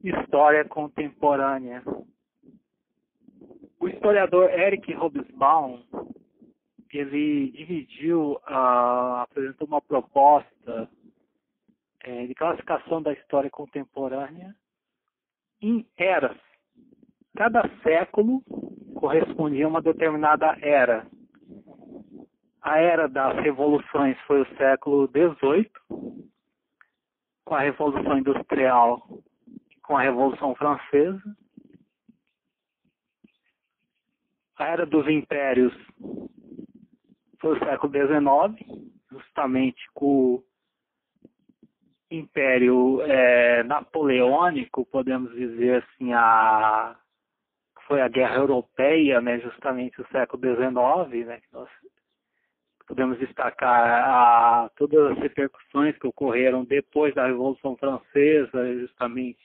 História contemporânea. O historiador Eric Hobsbawm, ele apresentou uma proposta de classificação da história contemporânea em eras. Cada século correspondia a uma determinada era. A era das revoluções foi o século XVIII, com a Revolução Industrial e com a Revolução Francesa. A era dos impérios foi o século XIX, justamente com o Império Napoleônico, podemos dizer assim, foi a Guerra Europeia, né, justamente o século XIX, né, que nós podemos destacar todas as repercussões que ocorreram depois da Revolução Francesa, justamente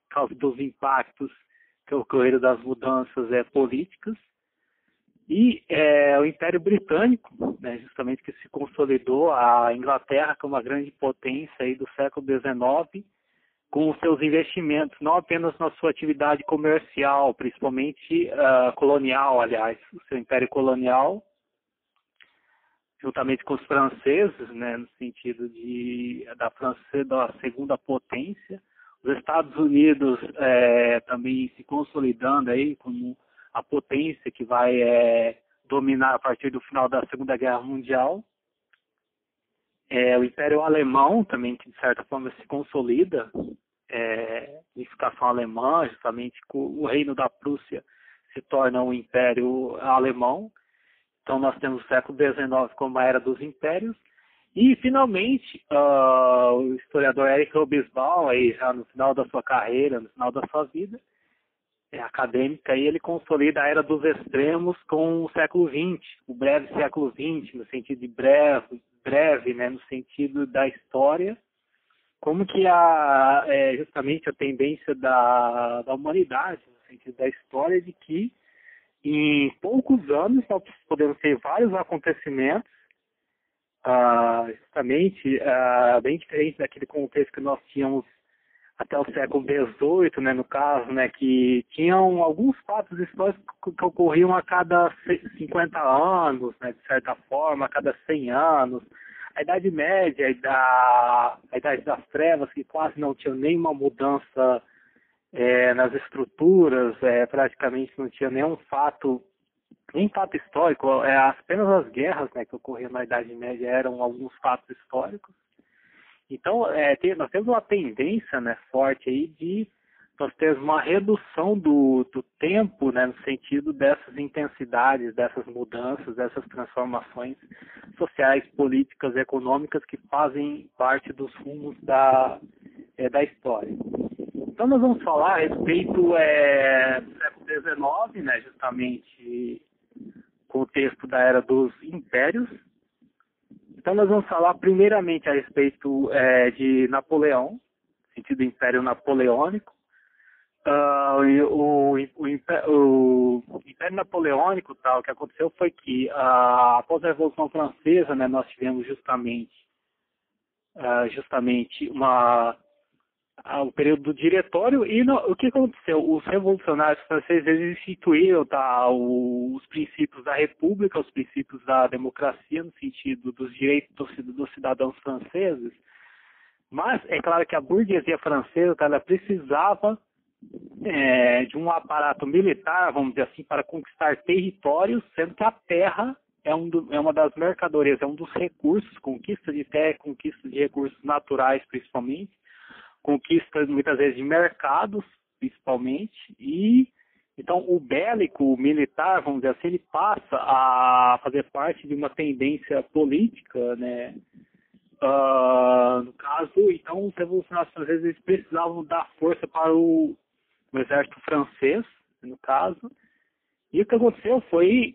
por causa dos impactos que ocorreram das mudanças políticas. E o Império Britânico, né, justamente que se consolidou, a Inglaterra como uma grande potência aí do século XIX, com os seus investimentos, não apenas na sua atividade comercial, principalmente colonial, aliás, o seu Império Colonial, juntamente com os franceses, né, no sentido da França da segunda potência, os Estados Unidos também se consolidando aí como a potência que vai dominar a partir do final da Segunda Guerra Mundial. O Império Alemão também, que de certa forma se consolida, unificação alemã, justamente com o Reino da Prússia se torna um Império Alemão. Então nós temos o século XIX como a era dos impérios. E, finalmente, o historiador Eric Hobsbawm, aí, já no final da sua carreira, no final da sua vida acadêmica, aí ele consolida a era dos extremos com o século XX, o breve século XX, no sentido de breve, né, no sentido da história, como que justamente a tendência da humanidade, no sentido da história, de que em poucos anos nós podemos ter vários acontecimentos, justamente bem diferente daquele contexto que nós tínhamos até o século XVIII, né, no caso, né, que tinham alguns fatos históricos que ocorriam a cada 50 anos, né, de certa forma, a cada 100 anos. A Idade Média e a Idade das Trevas, que quase não tinha nenhuma mudança nas estruturas, praticamente não tinha nem fato histórico, apenas as guerras, né, que ocorriam na Idade Média eram alguns fatos históricos. Então, nós temos uma tendência, né, forte aí de nós termos uma redução do tempo, né, no sentido dessas intensidades, dessas mudanças, dessas transformações sociais, políticas, econômicas que fazem parte dos rumos da história. Então nós vamos falar a respeito do século XIX, né, justamente contexto da era dos impérios. Então nós vamos falar primeiramente a respeito de Napoleão, sentido Império Napoleônico. O Império Napoleônico, o que aconteceu foi que após a Revolução Francesa, né, nós tivemos justamente o período do diretório, e o que aconteceu? Os revolucionários franceses eles instituíram os princípios da república, os princípios da democracia, no sentido dos direitos dos cidadãos franceses, mas é claro que a burguesia francesa ela precisava de um aparato militar, vamos dizer assim, para conquistar territórios, sendo que a terra é uma das mercadorias, é um dos recursos, conquista de terra, conquista de recursos naturais principalmente, conquista muitas vezes de mercados, principalmente, e então o bélico, o militar, vamos dizer assim, ele passa a fazer parte de uma tendência política, né? No caso, então os revolucionários franceses eles precisavam dar força para o exército francês, no caso, e o que aconteceu foi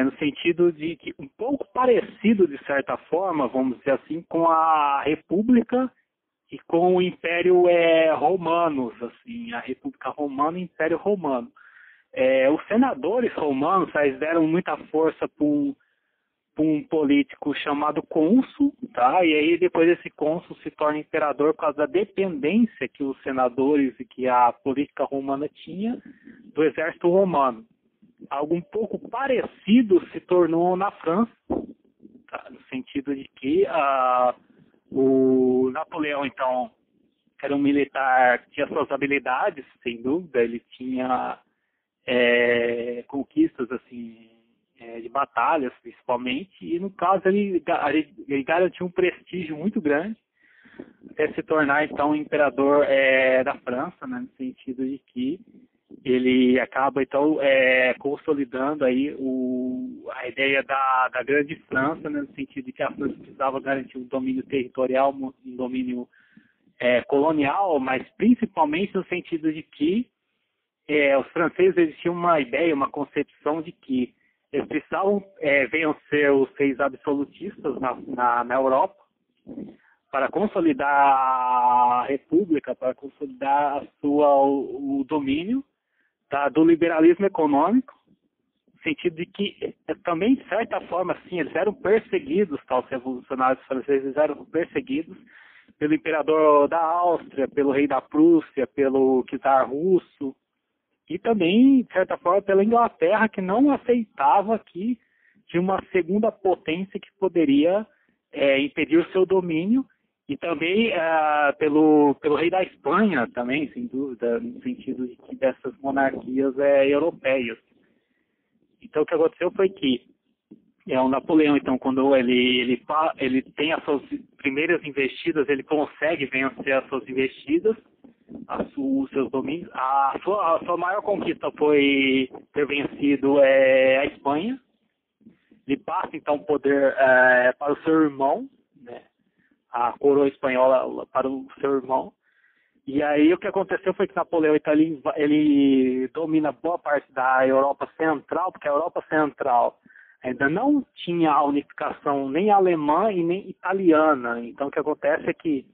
no sentido de que um pouco parecido, de certa forma, vamos dizer assim, com a República e com o Império Romanos, assim, a República Romana e o Império Romano. Os senadores romanos eles deram muita força por um político chamado cônsul, tá? E aí depois esse cônsul se torna imperador por causa da dependência que os senadores e que a política romana tinha do exército romano. Algo um pouco parecido se tornou na França, tá? No sentido de que o Napoleão, então, era um militar que tinha suas habilidades, sem dúvida, ele tinha conquistas assim, de batalhas, principalmente, e no caso ele garantiu um prestígio muito grande até se tornar, então, imperador da França, né, no sentido de que ele acaba, então, consolidando aí a ideia da grande França, né, no sentido de que a França precisava garantir um domínio territorial, um domínio colonial, mas principalmente no sentido de que os franceses eles tinham uma ideia, uma concepção de que eles precisavam vencer os reis absolutistas na Europa para consolidar a república, para consolidar o domínio do liberalismo econômico, no sentido de que também, de certa forma, sim, eles eram perseguidos, os revolucionários franceses eram perseguidos pelo imperador da Áustria, pelo rei da Prússia, pelo czar russo, e também, de certa forma, pela Inglaterra, que não aceitava que tinha uma segunda potência que poderia impedir o seu domínio, e também pelo rei da Espanha, também, sem dúvida, no sentido de que dessas monarquias europeias. Então, o que aconteceu foi que o Napoleão, então, quando ele tem as suas primeiras investidas, ele consegue vencer as suas investidas, os seus domínios. A sua maior conquista foi ter vencido a Espanha. Ele passa, então, o poder para o seu irmão, né, a coroa espanhola para o seu irmão. E aí o que aconteceu foi que Napoleão, então, ele domina boa parte da Europa Central, porque a Europa Central ainda não tinha a unificação nem alemã e nem italiana. Então o que acontece é que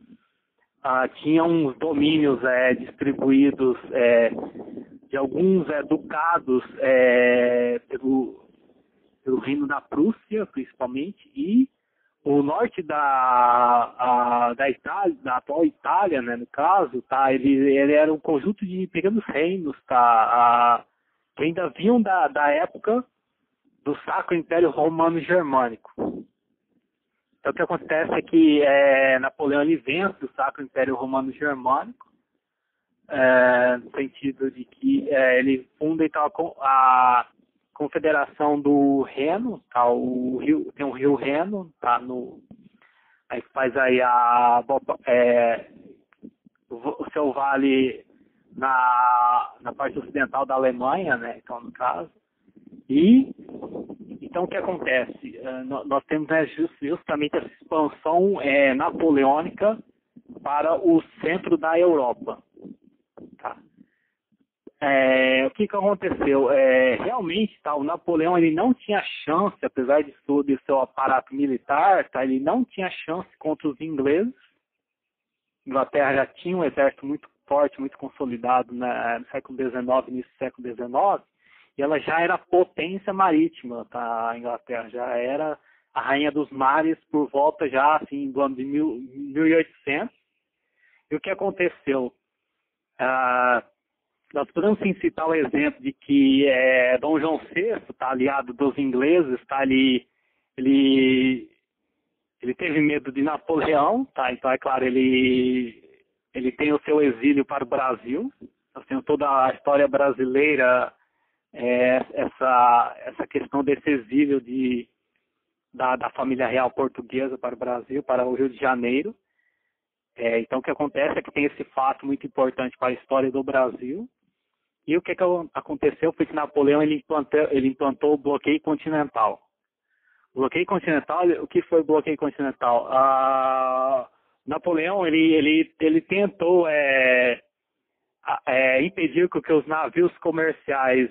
tinha uns domínios distribuídos de alguns ducados pelo Reino da Prússia, principalmente, e o norte da Itália, da atual Itália, né, no caso, tá, ele era um conjunto de pequenos reinos, tá, que ainda vinham da época do Sacro Império Romano Germânico. Então o que acontece é que Napoleão ele vence o Sacro Império Romano Germânico, no sentido de que ele funda então a Confederação do Reno, tá, tem o Rio Reno, tá, aí faz aí o seu vale na parte ocidental da Alemanha, né, então no caso. E então o que acontece? Nós temos justamente essa expansão napoleônica para o centro da Europa. Tá? O que aconteceu? Realmente, tá, o Napoleão ele não tinha chance, apesar de todo o seu aparato militar, tá, ele não tinha chance contra os ingleses. A Inglaterra já tinha um exército muito forte, muito consolidado no século XIX, início do século XIX, e ela já era potência marítima, tá? A Inglaterra já era a rainha dos mares por volta já assim do ano de 1800. E o que aconteceu? Nós podemos sim citar o exemplo de que Dom João VI, tá, aliado dos ingleses, tá, ele teve medo de Napoleão, tá, então é claro, ele tem o seu exílio para o Brasil. Nós temos toda a história brasileira, essa questão desse exílio da família real portuguesa para o Brasil, para o Rio de Janeiro. Então o que acontece é que tem esse fato muito importante para a história do Brasil. E o que aconteceu foi que Napoleão ele implantou o bloqueio continental. O bloqueio continental, o que foi o bloqueio continental? Napoleão ele tentou impedir que os navios comerciais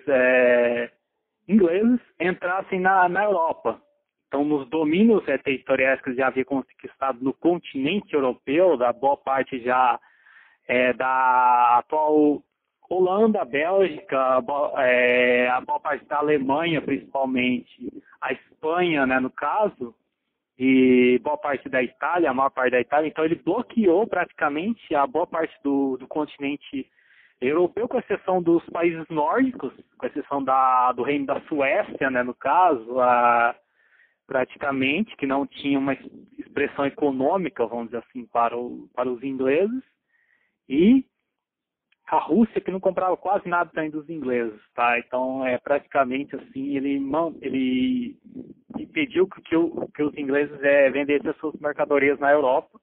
ingleses entrassem na Europa. Então, nos domínios territoriais que ele já havia conquistado no continente europeu, da boa parte já da atual Holanda, Bélgica, a boa parte da Alemanha, principalmente, a Espanha, né, no caso, e boa parte da Itália, a maior parte da Itália. Então ele bloqueou praticamente a boa parte do continente europeu, com exceção dos países nórdicos, com exceção do reino da Suécia, né, no caso, praticamente, que não tinha uma expressão econômica, vamos dizer assim, para os ingleses, e a Rússia, que não comprava quase nada também dos ingleses, tá? Então, praticamente assim, ele impediu que os ingleses vendessem as suas mercadorias na Europa.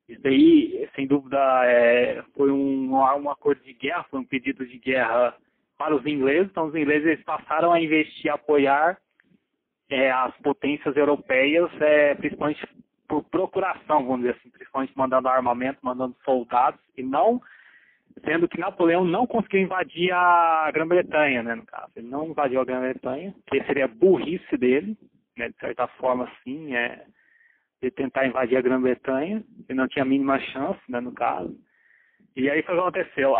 Isso daí, sem dúvida, foi um acordo de guerra, foi um pedido de guerra para os ingleses. Então, os ingleses eles passaram a investir, a apoiar as potências europeias, principalmente por procuração, vamos dizer assim, principalmente mandando armamento, mandando soldados, e não, sendo que Napoleão não conseguiu invadir a Grã-Bretanha, né, no caso. Ele não invadiu a Grã-Bretanha, que seria a burrice dele, né, de certa forma, sim, de tentar invadir a Grã-Bretanha, ele não tinha a mínima chance, né, no caso. E aí foi o que aconteceu.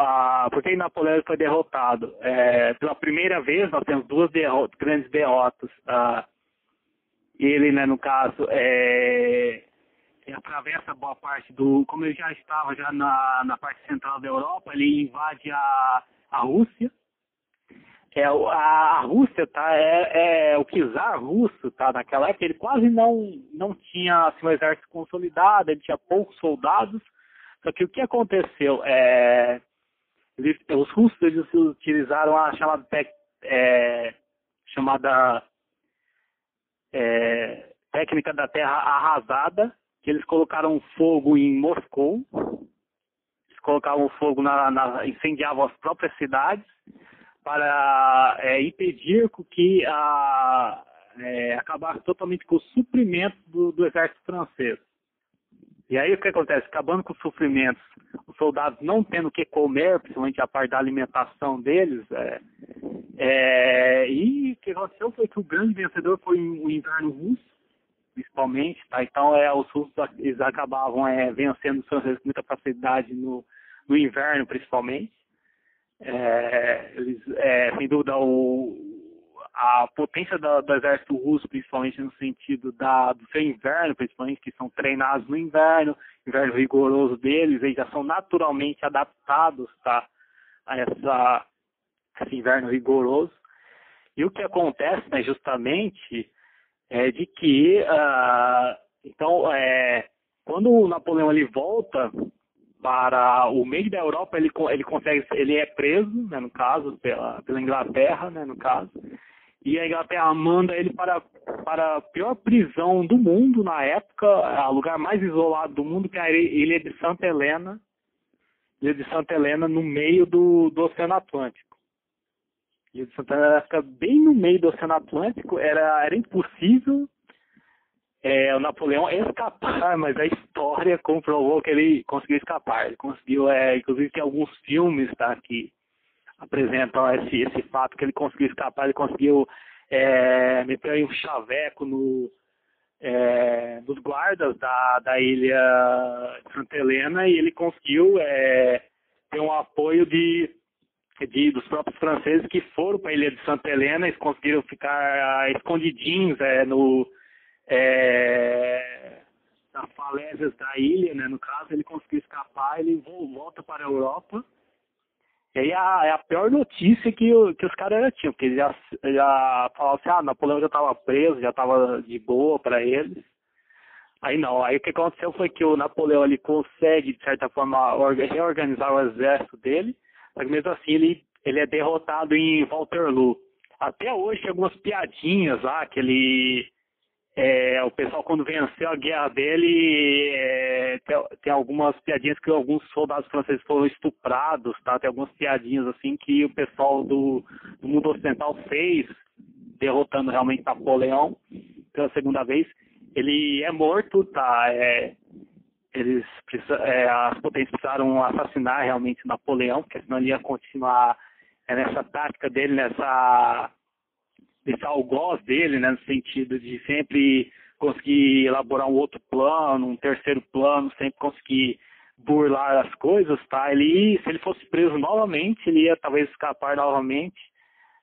Por que Napoleão foi derrotado? Pela primeira vez, nós temos duas grandes derrotas. Ele, né, no caso, atravessa boa parte como ele já estava já na parte central da Europa, ele invade a Rússia. A Rússia, tá, o czar russo, tá, naquela época, ele quase não tinha assim, um exército consolidado, ele tinha poucos soldados. Só que o que aconteceu? Os russos eles utilizaram a chamada técnica da terra arrasada, que eles colocaram fogo em Moscou, eles colocavam fogo incendiavam as próprias cidades para impedir que acabasse totalmente com o suprimento do exército francês. E aí o que acontece? Acabando com os suprimentos, os soldados não tendo o que comer, principalmente a parte da alimentação deles, e o que aconteceu foi que o grande vencedor foi o inverno russo, principalmente, tá? Então os russos eles acabavam vencendo os franceses com muita facilidade no inverno, principalmente. Sem dúvida, a potência do exército russo, principalmente no sentido do seu inverno, principalmente, que são treinados no inverno rigoroso deles, eles já são naturalmente adaptados, tá, a esse inverno rigoroso. E o que acontece, né, justamente, de que, quando o Napoleão ele volta para o meio da Europa, ele é preso, né, no caso, pela Inglaterra, né, no caso, e a Inglaterra manda ele para a pior prisão do mundo na época, o lugar mais isolado do mundo, que é a ilha de Santa Helena, no meio do Oceano Atlântico. A ilha de Santa Helena fica bem no meio do Oceano Atlântico, era impossível o Napoleão escapar, mas a história comprovou que ele conseguiu escapar. Ele conseguiu, inclusive tem alguns filmes, tá, que apresentam esse fato que ele conseguiu escapar, ele conseguiu meter aí um chaveco nos guardas da ilha de Santa Helena, e ele conseguiu ter um apoio dos próprios franceses que foram para a ilha de Santa Helena. Eles conseguiram ficar escondidinhos nas falésias da ilha, né, no caso. Ele conseguiu escapar, ele volta para a Europa. E aí a pior notícia que os caras já tinham, porque eles já falavam assim, Napoleão já estava preso, já estava de boa para eles. Aí não, aí o que aconteceu foi que o Napoleão ele consegue, de certa forma, reorganizar o exército dele, mas mesmo assim ele é derrotado em Waterloo. Até hoje tem algumas piadinhas lá, que o pessoal, quando venceu a guerra dele, tem algumas piadinhas que alguns soldados franceses foram estuprados, tá? Tem algumas piadinhas assim que o pessoal do mundo ocidental fez, derrotando realmente Napoleão pela segunda vez. Ele é morto, tá? As potências precisaram assassinar realmente Napoleão, porque senão ele ia continuar nessa tática dele, desse algoz dele, né, no sentido de sempre conseguir elaborar um outro plano, um terceiro plano, sempre conseguir burlar as coisas, tá? Se ele fosse preso novamente, ele ia talvez escapar novamente,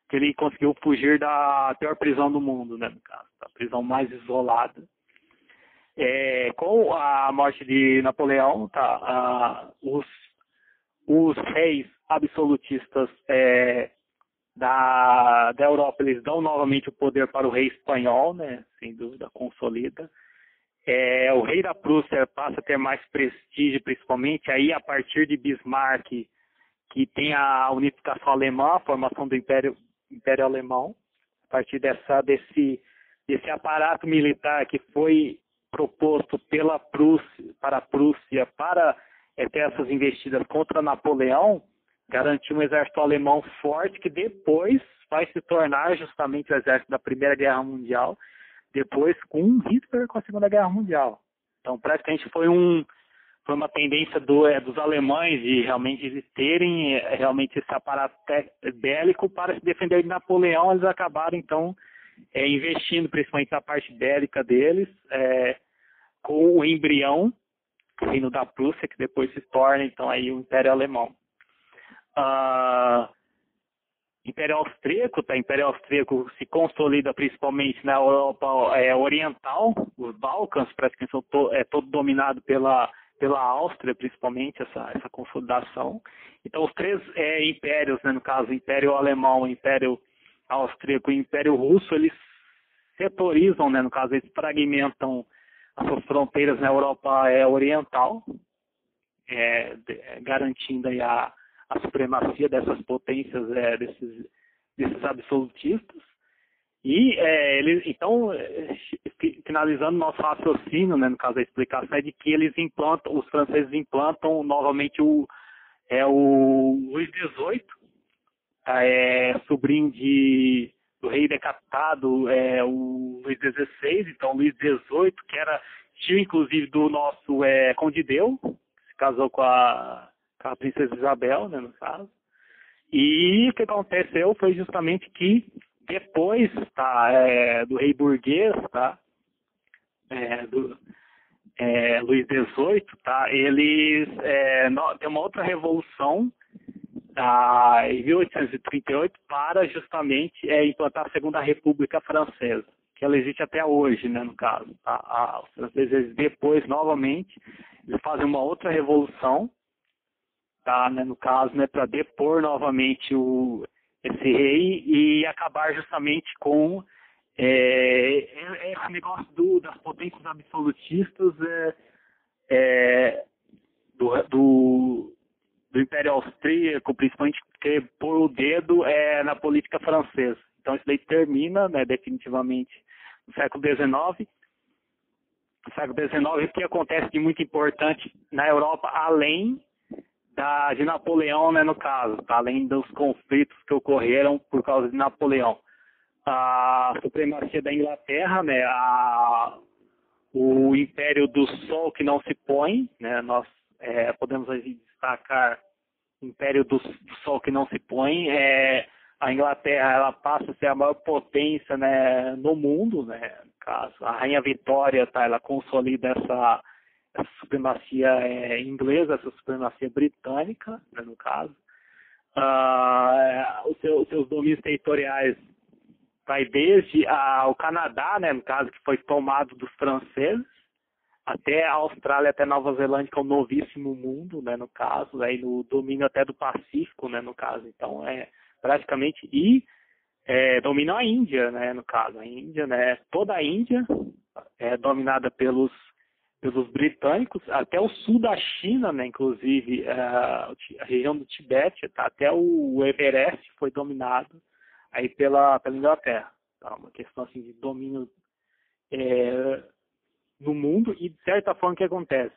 que ele conseguiu fugir da pior prisão do mundo, né, no caso, a prisão mais isolada. Com a morte de Napoleão, tá? Os reis absolutistas da Europa, eles dão novamente o poder para o rei espanhol, né? Sem dúvida, consolida. O rei da Prússia passa a ter mais prestígio, principalmente aí a partir de Bismarck, que tem a unificação alemã, a formação do Império Alemão, a partir desse aparato militar que foi proposto pela Prússia, para ter essas investidas contra Napoleão, garantiu um exército alemão forte que depois vai se tornar justamente o exército da Primeira Guerra Mundial, depois com Hitler com a Segunda Guerra Mundial. Então, praticamente foi uma tendência dos alemães de realmente terem realmente esse aparato bélico para se defender de Napoleão. Eles acabaram, então, investindo principalmente na parte bélica deles, com o embrião, o Reino da Prússia, que depois se torna, então, aí o Império Alemão. Império Austríaco, tá? Império Austríaco se consolida principalmente na Europa Oriental, os Balcãs praticamente são todo dominado pela Áustria, principalmente essa consolidação. Então os três impérios, né, no caso o Império Alemão, o Império Austríaco e o Império Russo, eles setorizam, né, no caso eles fragmentam as suas fronteiras na Europa oriental, garantindo aí a supremacia dessas potências, desses absolutistas. E então, finalizando nosso raciocínio, né, no caso da explicação, é de que os franceses implantam novamente o Luís XVIII, sobrinho do rei decapitado, o Luís XVI, então Luís XVIII, que era tio inclusive do nosso Conde Deu, que se casou com a princesa Isabel, né, no caso. E o que aconteceu foi justamente que depois, do rei burguês, Luís XVIII, eles tem uma outra revolução em 1838 para justamente implantar a Segunda República Francesa, que ela existe até hoje, né, no caso. Os franceses depois, novamente, eles fazem uma outra revolução, né, no caso, né, para depor novamente esse rei e acabar justamente com esse negócio das potências absolutistas do Império Austríaco, principalmente pôr o dedo na política francesa. Então isso daí termina, né, definitivamente no século XIX. No século XIX, o que acontece de muito importante na Europa, além de Napoleão, né, no caso, além dos conflitos que ocorreram por causa de Napoleão. A supremacia da Inglaterra, né, o Império do Sol que não se põe, né, nós podemos destacar o Império do Sol que não se põe, a Inglaterra ela passa a ser a maior potência, né, no mundo, né, no caso, a Rainha Vitória, ela consolida essa supremacia inglesa, essa supremacia britânica, né, no caso. Os seus domínios territoriais vai desde o Canadá, né, no caso, que foi tomado dos franceses, até a Austrália, até Nova Zelândia, que é o novíssimo mundo, né, no caso, aí no domínio até do Pacífico, né, no caso. Então, praticamente, domina a Índia, né, no caso. A Índia, né, toda a Índia é dominada pelos britânicos, até o sul da China, né, inclusive a região do Tibete, até o Everest foi dominado aí pela Inglaterra. Tá? Uma questão assim, de domínio no mundo. E de certa forma o que acontece?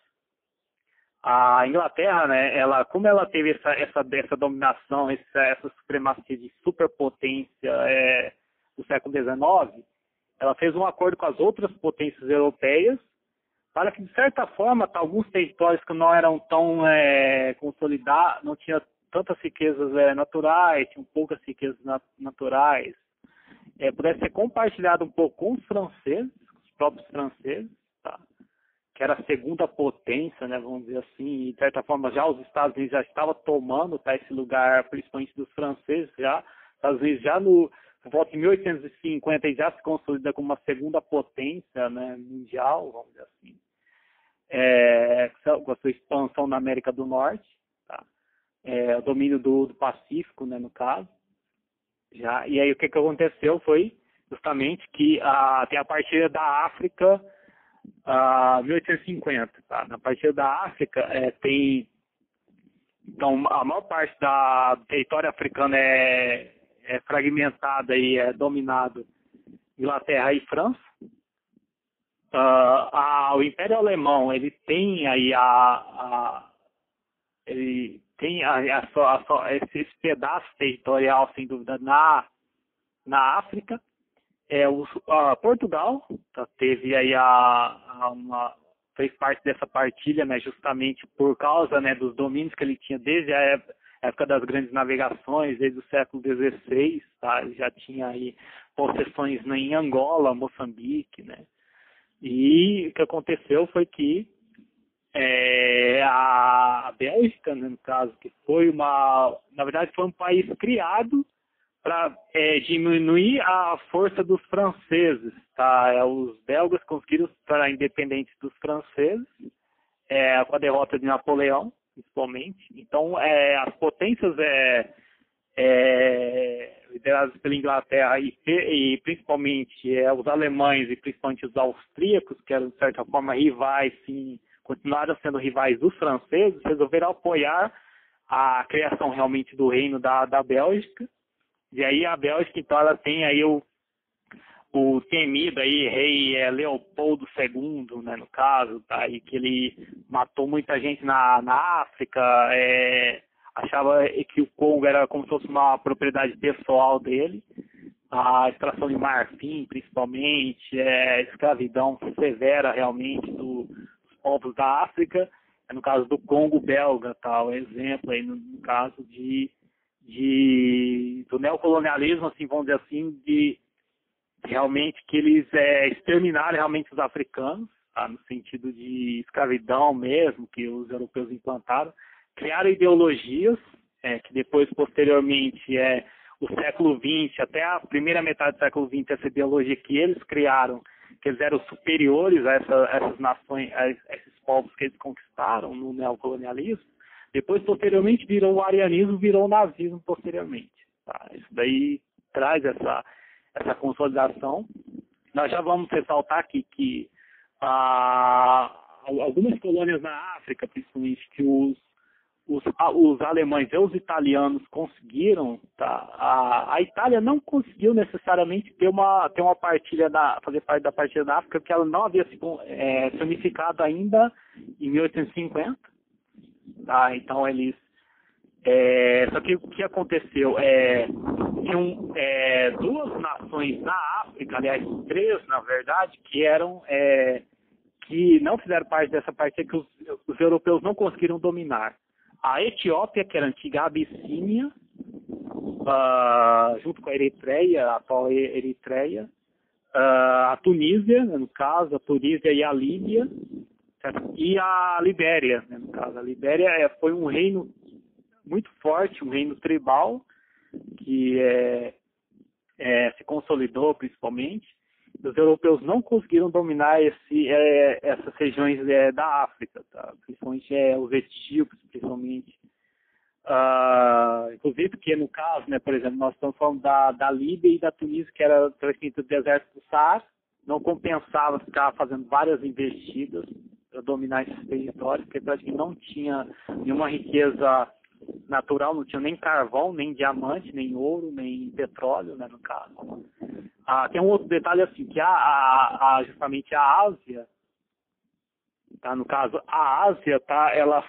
A Inglaterra, né, como ela teve essa dominação, essa supremacia de superpotência do século XIX, ela fez um acordo com as outras potências europeias para que, de certa forma, alguns territórios que não eram tão consolidados, não tinham tantas riquezas naturais, tinham poucas riquezas naturais, pudesse ser compartilhado um pouco com os franceses, os próprios franceses, tá? que era a segunda potência, né, vamos dizer assim, e de certa forma já os Estados Unidos já estavam tomando, tá, esse lugar, principalmente dos franceses, já, os Estados Unidos já no volta em 1850 já se consolida como uma segunda potência, né, mundial, vamos dizer assim, com a sua expansão na América do Norte, tá, o domínio do Pacífico, né, no caso, já, e aí o que aconteceu foi justamente que tem a partir da África, 1850, tá? Na partir da África tem, então a maior parte do território africano é fragmentada e é dominado Inglaterra e França. O Império Alemão ele tem aí ele tem esse pedaço territorial sem dúvida na África. Portugal teve aí fez parte dessa partilha, né, justamente por causa, né, dos domínios que ele tinha desde a época das grandes navegações, desde o século XVI, tá? Ele já tinha aí possessões, né, em Angola, Moçambique, né? E o que aconteceu foi que a Bélgica, né, no caso, que foi na verdade foi um país criado para diminuir a força dos franceses, tá? Os belgas conseguiram estar independentes dos franceses, com a derrota de Napoleão, principalmente. Então, as potências lideradas pela Inglaterra e principalmente os alemães e principalmente os austríacos, que eram de certa forma rivais, sim, continuaram sendo rivais dos franceses, resolveram apoiar a criação realmente do reino da Bélgica. E aí a Bélgica, então, ela tem aí o temido aí rei Leopoldo II, né, no caso, tá, e que ele matou muita gente na África, achava que o Congo era como se fosse uma propriedade pessoal dele, a extração de marfim, principalmente, escravidão severa realmente dos povos da África, no caso do Congo belga, tá, o exemplo aí no caso do neocolonialismo, assim, vamos dizer assim, de realmente que eles exterminaram realmente os africanos, tá, no sentido de escravidão mesmo, que os europeus implantaram, criaram ideologias, que depois, posteriormente, o século XX, até a primeira metade do século XX, essa ideologia que eles criaram, que eles eram superiores a essas nações, a esses povos que eles conquistaram no neocolonialismo. Depois, posteriormente, virou o arianismo, virou o nazismo posteriormente. Tá? Isso daí traz essa consolidação. Nós já vamos ressaltar aqui que algumas colônias na África, principalmente, que os alemães e os italianos conseguiram, tá? A Itália não conseguiu necessariamente ter uma partilha fazer parte da partilha da África, porque ela não havia se unificado ainda em 1850. Tá? Então eles só que o que aconteceu tinham duas nações na África, aliás 3 na verdade, que não fizeram parte dessa partilha, que os europeus não conseguiram dominar. A Etiópia, que era a antiga Abissínia, junto com a Eritreia, a atual Eritreia, a Tunísia, no caso, a Tunísia e a Líbia, certo? E a Libéria, né, no caso. A Libéria foi um reino muito forte, um reino tribal, que se consolidou principalmente. Os europeus não conseguiram dominar essas regiões da África, tá? Principalmente os etíopes, principalmente. Inclusive, porque no caso, né, por exemplo, nós estamos falando da Líbia e da Tunísia, que era do deserto do Saara, não compensava ficar fazendo várias investidas para dominar esses territórios, porque praticamente não tinha nenhuma riqueza natural, não tinha nem carvão, nem diamante, nem ouro, nem petróleo, né, no caso. Tem um outro detalhe assim, que justamente a Ásia, tá, no caso, a Ásia, tá, ela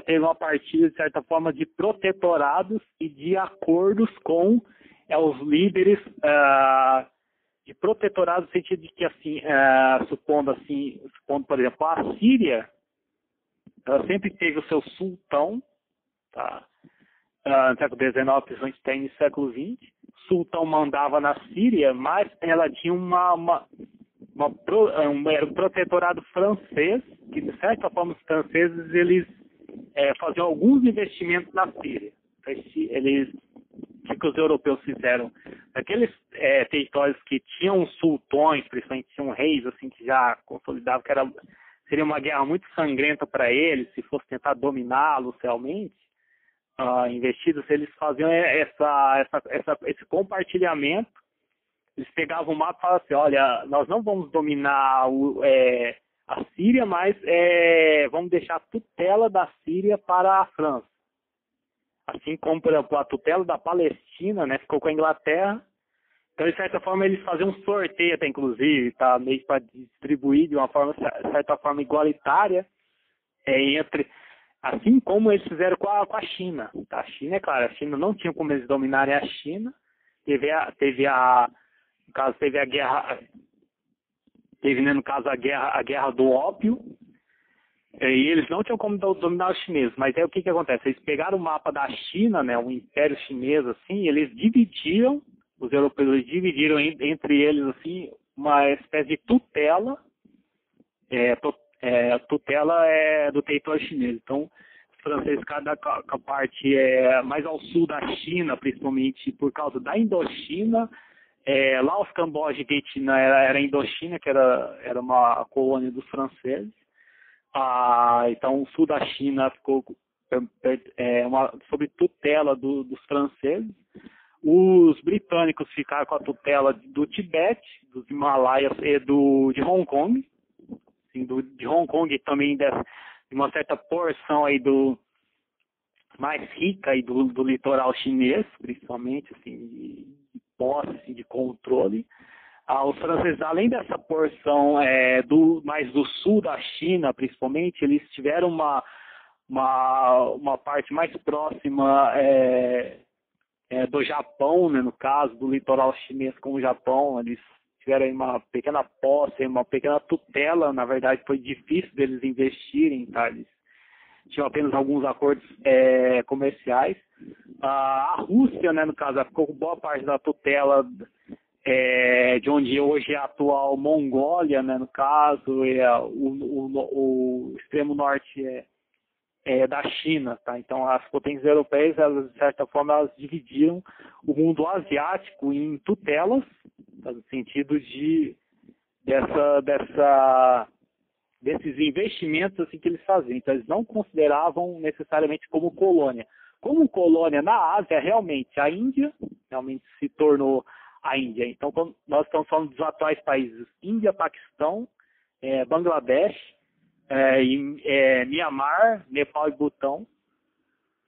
teve uma partilha, de certa forma, de protetorados e de acordos com os líderes de protetorados, no sentido de que, assim, supondo, por exemplo, a Síria, ela sempre teve o seu sultão, tá, no século XIX, principalmente até no século XX. O sultão mandava na Síria, mas ela tinha era um protetorado francês, que de certa forma os franceses eles faziam alguns investimentos na Síria. Eles, o que os europeus fizeram? Aqueles territórios que tinham sultões, principalmente tinham reis assim que já consolidavam, seria uma guerra muito sangrenta para eles, se fosse tentar dominá-los realmente, investidos, eles faziam esse compartilhamento. Eles pegavam o mapa e falavam assim, olha, nós não vamos dominar a Síria, mas vamos deixar a tutela da Síria para a França. Assim como, por exemplo, a tutela da Palestina, né, ficou com a Inglaterra. Então, de certa forma, eles faziam um sorteio até, inclusive, tá, meio para distribuir de uma forma, certa forma, igualitária, assim como eles fizeram com a China. Tá? A China, é claro, a China não tinha como eles dominarem a China. Teve a guerra, né, no caso, a guerra do ópio, e eles não tinham como dominar os chineses. Mas aí o que acontece? Eles pegaram o mapa da China, né, o Império Chinês, assim, eles dividiram, os europeus dividiram entre eles, assim, uma espécie de tutela, do território chinês. Então, os franceses, cada parte mais ao sul da China, principalmente por causa da Indochina. Laos, Camboja e Vietnã era a Indochina, que era uma colônia dos franceses. Então, o sul da China ficou sob tutela dos franceses. Os britânicos ficaram com a tutela do Tibete, dos Himalaias e de Hong Kong. Assim, de Hong Kong e também de uma certa porção aí mais rica aí do litoral chinês, principalmente, assim, de posse, assim, de controle. Os franceses, além dessa porção mais do sul da China, principalmente, eles tiveram uma parte mais próxima do Japão, né, no caso, do litoral chinês com o Japão. Eles tiveram aí uma pequena posse, uma pequena tutela. Na verdade, foi difícil deles investirem, tá? Eles tinham apenas alguns acordos comerciais. A Rússia, né, no caso, ficou com boa parte da tutela de onde hoje é a atual Mongólia, né, no caso, o extremo norte da China, tá? Então, as potências europeias, elas, de certa forma, elas dividiram o mundo asiático em tutelas, tá? No sentido desses investimentos assim, que eles faziam. Então, eles não consideravam necessariamente como colônia. Como colônia na Ásia, realmente, a Índia realmente se tornou a Índia. Então, nós estamos falando dos atuais países Índia, Paquistão, Bangladesh, Mianmar, Nepal e Butão,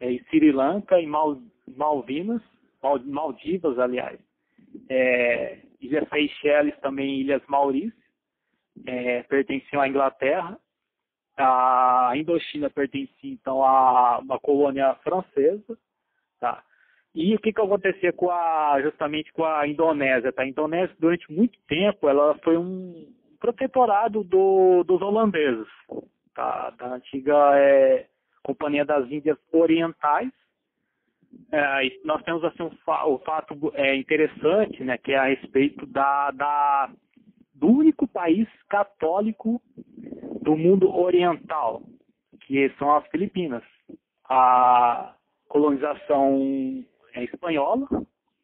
e Sri Lanka e Maldivas, aliás. Ilhas Seychelles, também Ilhas Maurícias, pertenciam à Inglaterra. A Indochina pertencia, então, a uma colônia francesa. Tá? E o que acontecia justamente com a Indonésia? Tá? A Indonésia, durante muito tempo, ela foi um protetorado dos holandeses, tá? Da antiga Companhia das Índias Orientais. E nós temos assim, o fato interessante, né, que é a respeito do único país católico do mundo oriental, que são as Filipinas. A colonização espanhola,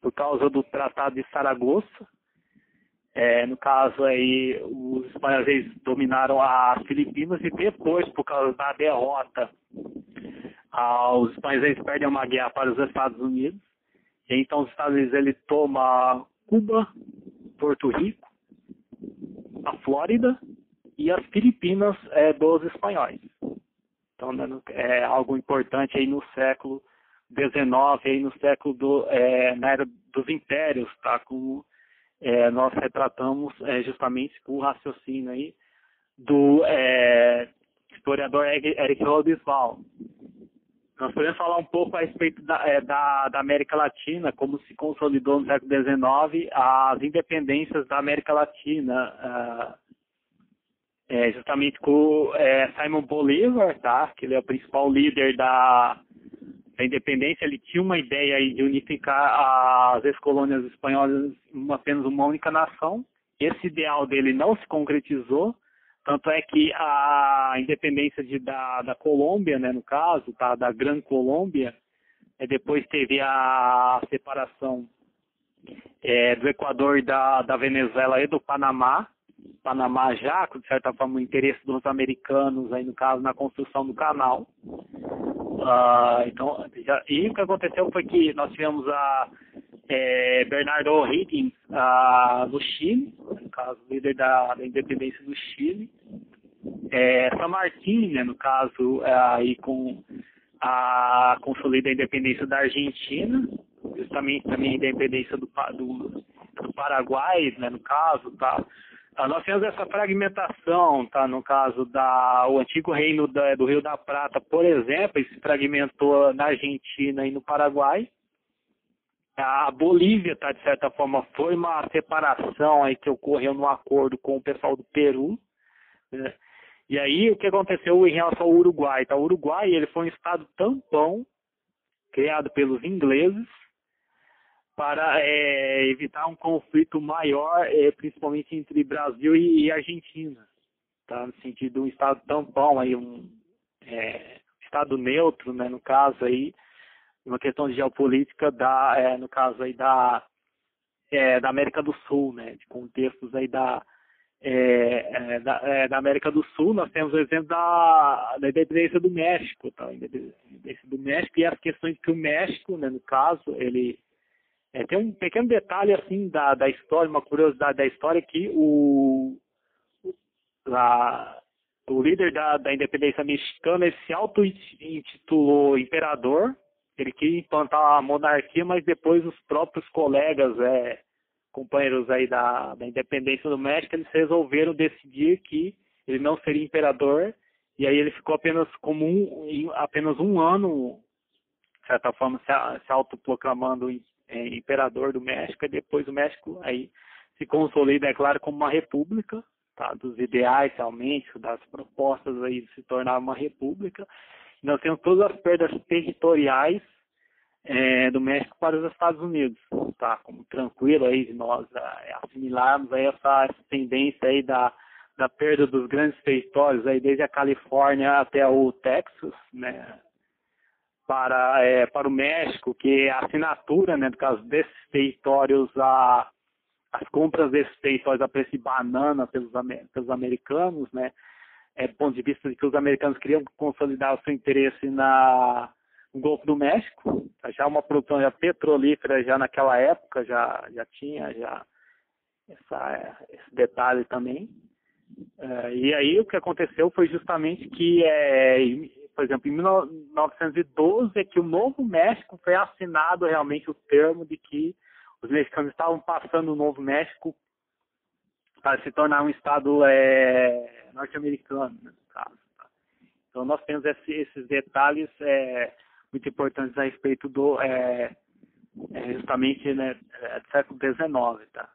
por causa do Tratado de Saragoça. No caso, aí, os espanhóis dominaram as Filipinas e depois, por causa da derrota, os espanhóis perdem uma guerra para os Estados Unidos. E então, os Estados Unidos ele toma Cuba, Porto Rico, a Flórida e as Filipinas dos espanhóis. Então, é algo importante aí no século XIX, aí no século na era dos impérios, tá? Como nós retratamos justamente com o raciocínio aí do historiador Eric Hobsbawm. Nós podemos falar um pouco a respeito da América Latina, como se consolidou no século XIX as independências da América Latina, justamente com Simón Bolívar, tá? Que ele é o principal líder da independência. Ele tinha uma ideia aí de unificar as ex-colônias espanholas em apenas uma única nação. Esse ideal dele não se concretizou, Tanto é que a independência da Colômbia, né, no caso, tá, da Gran Colômbia, depois teve a separação do Equador e da Venezuela e do Panamá. Panamá já, de certa forma, o interesse dos americanos, aí no caso, na construção do canal. Então, e o que aconteceu foi que nós tivemos Bernardo O'Higgins no Chile, no caso, líder da independência do Chile. San Martín, né, no caso, aí consolida a independência da Argentina, justamente também a independência do Paraguai, né, no caso, tá? Nós temos essa fragmentação, tá? No caso o antigo reino do Rio da Prata, por exemplo, ele se fragmentou na Argentina e no Paraguai. A Bolívia, tá, de certa forma, foi uma separação aí que ocorreu no acordo com o pessoal do Peru, né? E aí o que aconteceu em relação ao Uruguai? Tá? O Uruguai ele foi um estado tampão criado pelos ingleses para evitar um conflito maior, principalmente entre Brasil e Argentina, tá? No sentido de um estado tampão, aí estado neutro, né, no caso aí, uma questão de geopolítica no caso aí da América do Sul, né, de contextos aí da América do Sul. Nós temos o exemplo da independência do México, tá? A independência do México e as questões que o México, né, no caso, ele tem um pequeno detalhe assim da história, uma curiosidade da história, que o líder da independência mexicana, ele se auto-intitulou imperador. Ele queria implantar a monarquia, mas depois os próprios colegas, companheiros aí da independência do México, eles resolveram decidir que ele não seria imperador, e aí ele ficou apenas um ano, de certa forma, se autoproclamando imperador do México, e depois o México aí se consolida, é claro, como uma república, tá, dos ideais realmente, das propostas aí de se tornar uma república. Nós temos todas as perdas territoriais do México para os Estados Unidos, tá? Como tranquilo aí de nós assimilarmos aí essa tendência aí da perda dos grandes territórios aí desde a Califórnia até o Texas, né? Para o México, que a assinatura, né, do caso desses territórios, as compras desses territórios a preço de banana pelos americanos, né? Do ponto de vista de que os americanos queriam consolidar o seu interesse no Golfo do México, já uma produção já petrolífera já naquela época, já tinha esse detalhe também. E aí o que aconteceu foi justamente que, por exemplo, em 1912 é que o Novo México foi assinado realmente o termo de que os mexicanos estavam passando o Novo México para se tornar um estado norte-americano, no caso. Tá? Então nós temos esses detalhes muito importantes a respeito justamente, né, do século XIX, tá?